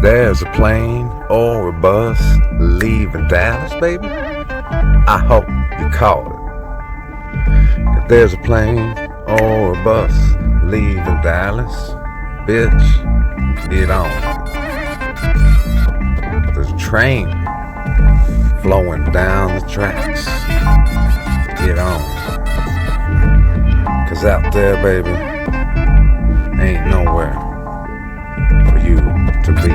there's a plane or a bus leaving Dallas, baby, I hope you caught it. If there's a plane or a bus leaving Dallas, bitch, get on. There's a train flowing down the tracks, get on. 'Cause out there, baby, ain't nowhere for you to be.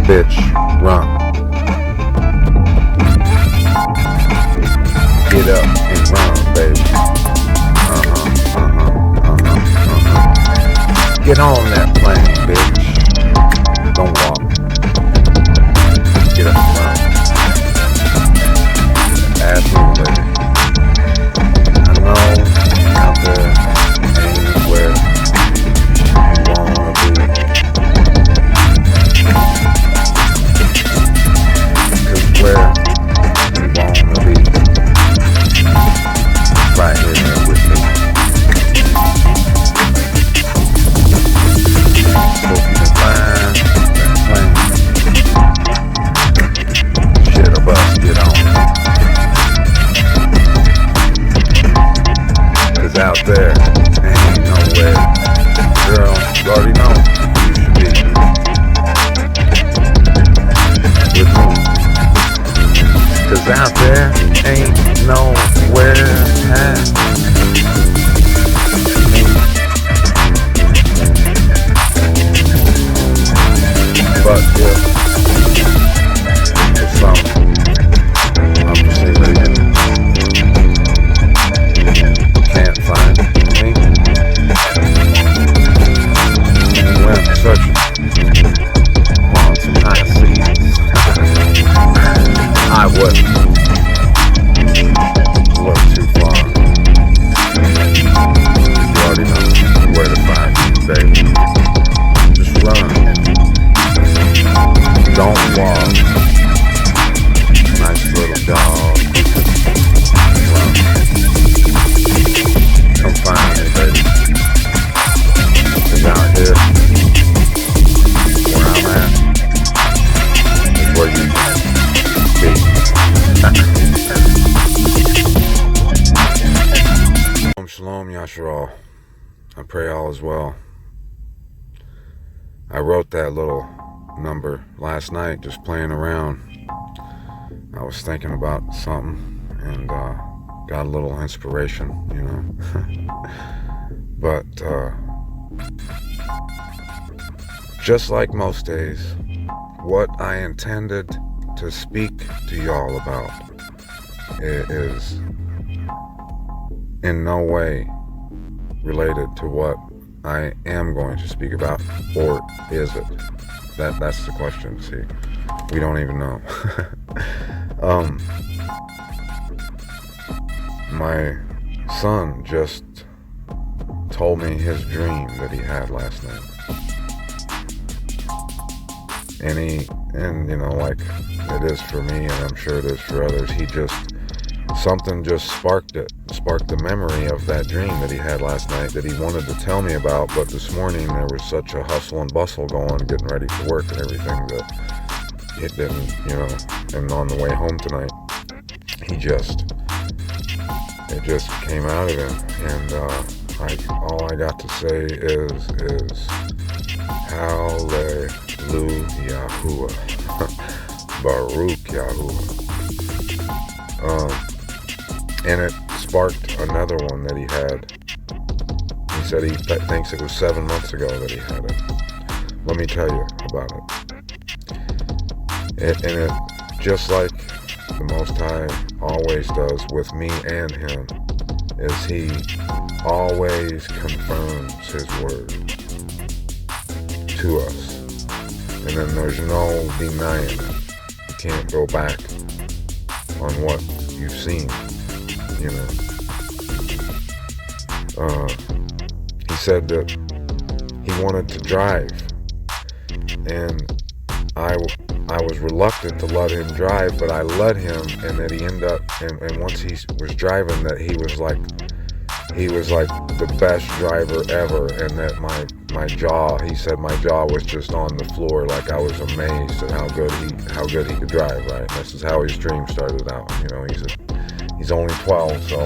Bitch, run. Get up and run, baby. Get on that plane, bitch. Don't walk. Get up and run. Ass moving, baby. I know out there ain't where you wanna be. 'Cause where you wanna be, right here with me. Hope you can find that plane. Shit, a bus, get on. 'Cause out there ain't nowhere, girl, you already know you should be with me. 'Cause out there ain't nowhere past me. But if for some unforeseen reason you can't find me, you went searching on some high seas, I wouldn't look too far. You already know where to find me, baby. Just run. Don't walk. Nice little dog. Run. Come find me, baby. 'Cause out here, where I'm at, is where you be. Shalom, Yasharal. I pray all is well. I wrote that little number last night just playing around. I was thinking about something and got a little inspiration, you know. But just like most days, what I intended to speak to y'all about is in no way related to what I am going to speak about, or is it? That's the question. See, we don't even know. My son just told me his dream that he had last night, and you know, like it is for me, and I'm sure it is for others. Something just sparked the memory of that dream that he had last night that he wanted to tell me about, but this morning there was such a hustle and bustle going, getting ready for work and everything, that it didn't, you know. And on the way home tonight, it just came out of him, and all I got to say is Hallelujah, Baruch Yahuwah. And it sparked another one that he had. He said he thinks it was 7 months ago that he had it. Let me tell you about it. And it, just like the Most High always does with me and him, is he always confirms his word to us. And then there's no denying it. You can't go back on what you've seen. You know, he said that he wanted to drive, and I I was reluctant to let him drive, but I let him, and that he ended up, and once he was driving, that he was like the best driver ever, and that my jaw, he said my jaw was just on the floor, like I was amazed at how good he could drive, right? And this is how his dream started out. You know, he's only 12, so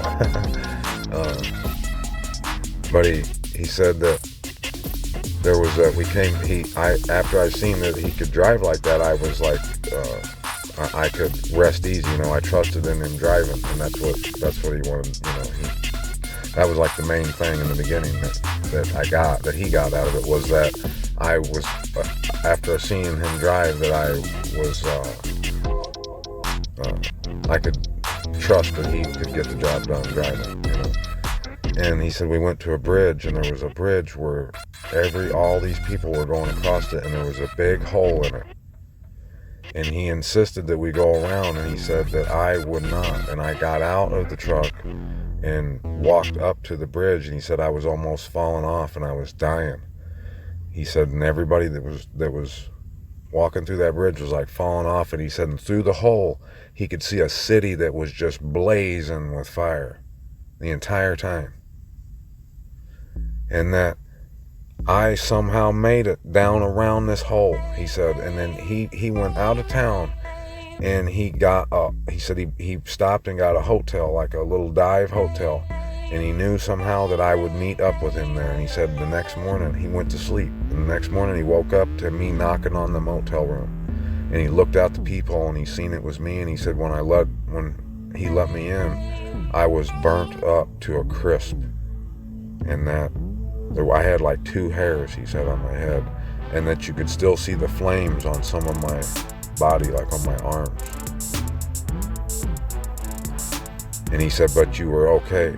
but he said that there was after I seen that he could drive like that, I was like, I could rest easy. You know, I trusted in him driving, and that's what he wanted. You know, that was like the main thing in the beginning that he got out of it, was that I was, after seeing him drive, that I was, I could trust that he could get the job done driving, you know. And he said we went to a bridge, and there was a bridge where all these people were going across it, and there was a big hole in it. And he insisted that we go around, and he said that I would not. And I got out of the truck and walked up to the bridge, and he said I was almost falling off and I was dying. He said, and everybody that was walking through that bridge was like falling off, and he said, and through the hole he could see a city that was just blazing with fire the entire time. And that I somehow made it down around this hole, he said. And then he went out of town, and he said he stopped and got a hotel, like a little dive hotel, and he knew somehow that I would meet up with him there. And he said the next morning he went to sleep, and the next morning he woke up to me knocking on the motel room, and he looked out the peephole, and he seen it was me. And he said when he let me in, I was burnt up to a crisp, and that I had like 2 hairs, he said, on my head, and that you could still see the flames on some of my body, like on my arms. And he said, but you were okay,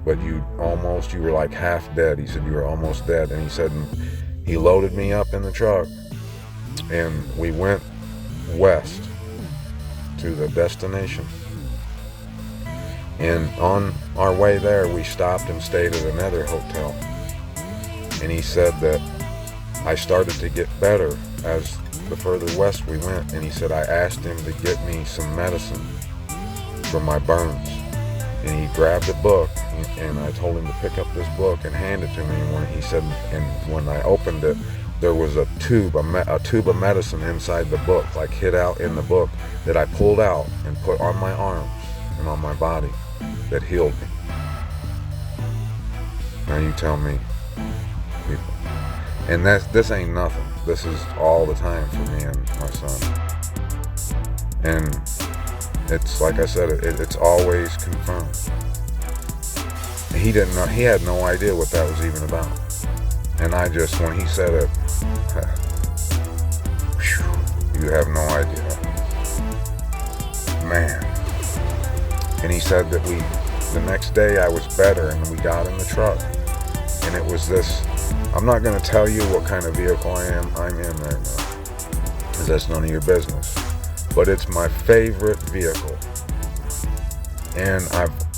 but you were like half dead. He said you were almost dead. And he said he loaded me up in the truck, and we went west to the destination. And on our way there, we stopped and stayed at another hotel. And he said that I started to get better as the further west we went. And he said I asked him to get me some medicine for my burns. And he grabbed a book, and I told him to pick up this book and hand it to me. And when I opened it, there was a tube of medicine inside the book, like hid out in the book, that I pulled out and put on my arms and on my body, that healed me. Now you tell me, people. And this ain't nothing. This is all the time for me and my son. And it's like I said, it's always confirmed. He didn't know. He had no idea what that was even about. And I just, when he said it, you have no idea, man. And he said that the next day I was better, and we got in the truck, and it was this. I'm not going to tell you what kind of vehicle I'm in right now, because that's none of your business. But it's my favorite vehicle, and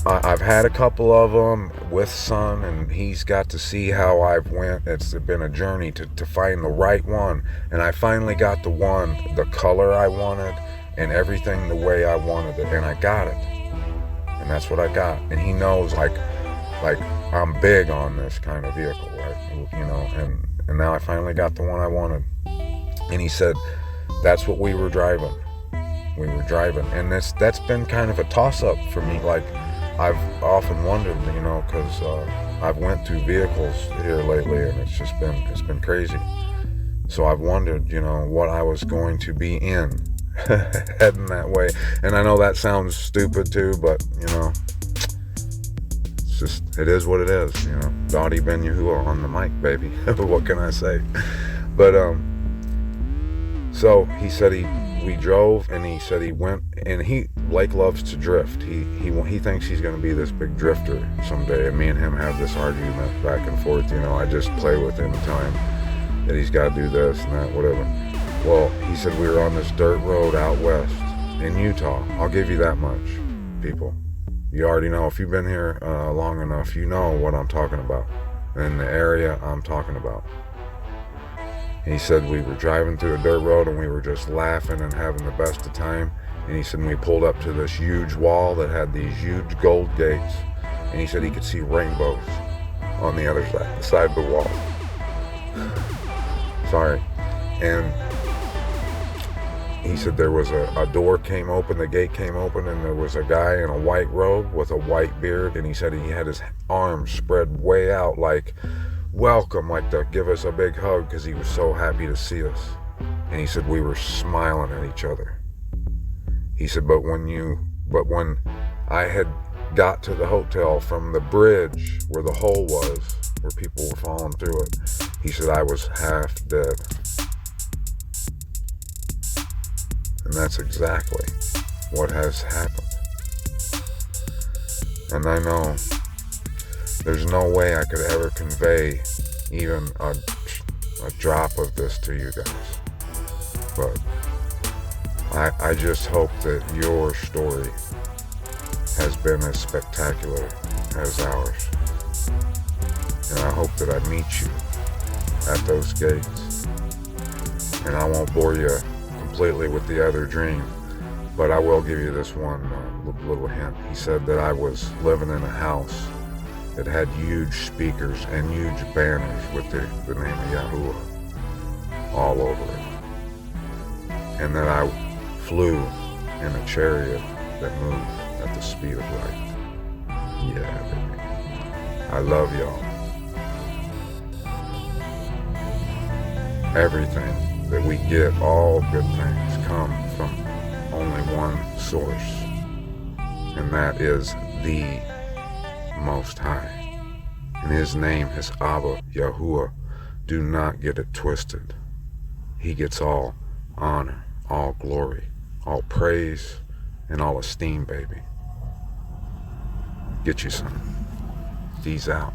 I've had a couple of them with son, and he's got to see how I've went. It's been a journey to find the right one, and I finally got the one, the color I wanted, and everything the way I wanted it, and I got it, and that's what I got. And he knows, like I'm big on this kind of vehicle, right? You know, and now I finally got the one I wanted. And he said that's what we were driving. And that's been kind of a toss-up for me. Like, I've often wondered, you know, because I've went through vehicles here lately, and it's been crazy. So I've wondered, you know, what I was going to be in heading that way. And I know that sounds stupid too, but you know, it is what it is, you know. Dottie Ben Yahuwah on the mic, baby. What can I say? But so he said we drove, and he said he went, and Blake loves to drift. He thinks he's going to be this big drifter someday, and me and him have this argument back and forth. You know, I just play with him and tell him that he's got to do this and that, whatever. Well, he said we were on this dirt road out west in Utah. I'll give you that much, people. You already know, if you've been here long enough, you know what I'm talking about, in the area I'm talking about. He said we were driving through a dirt road and we were just laughing and having the best of time. And he said we pulled up to this huge wall that had these huge gold gates. And he said he could see rainbows on the other side of the wall. Sorry. And he said there was a door came open, the gate came open, and there was a guy in a white robe with a white beard. And he said he had his arms spread way out like, welcome, like to give us a big hug because he was so happy to see us. And he said we were smiling at each other. He said, but when I had got to the hotel from the bridge where the hole was, where people were falling through it, he said I was half dead. And that's exactly what has happened. And I know there's no way I could ever convey even a drop of this to you guys. But I just hope that your story has been as spectacular as ours. And I hope that I meet you at those gates. And I won't bore you completely with the other dream, but I will give you this one little hint. He said that I was living in a house that had huge speakers and huge banners with the name of Yahuwah all over it. And that I flew in a chariot that moved at the speed of light. Yeah, baby. I love y'all. Everything that we get, all good things, come from only one source. And that is the Most High. And his name is Abba, Yahuwah. Do not get it twisted. He gets all honor, all glory, all praise, and all esteem, baby. Get you some. These out.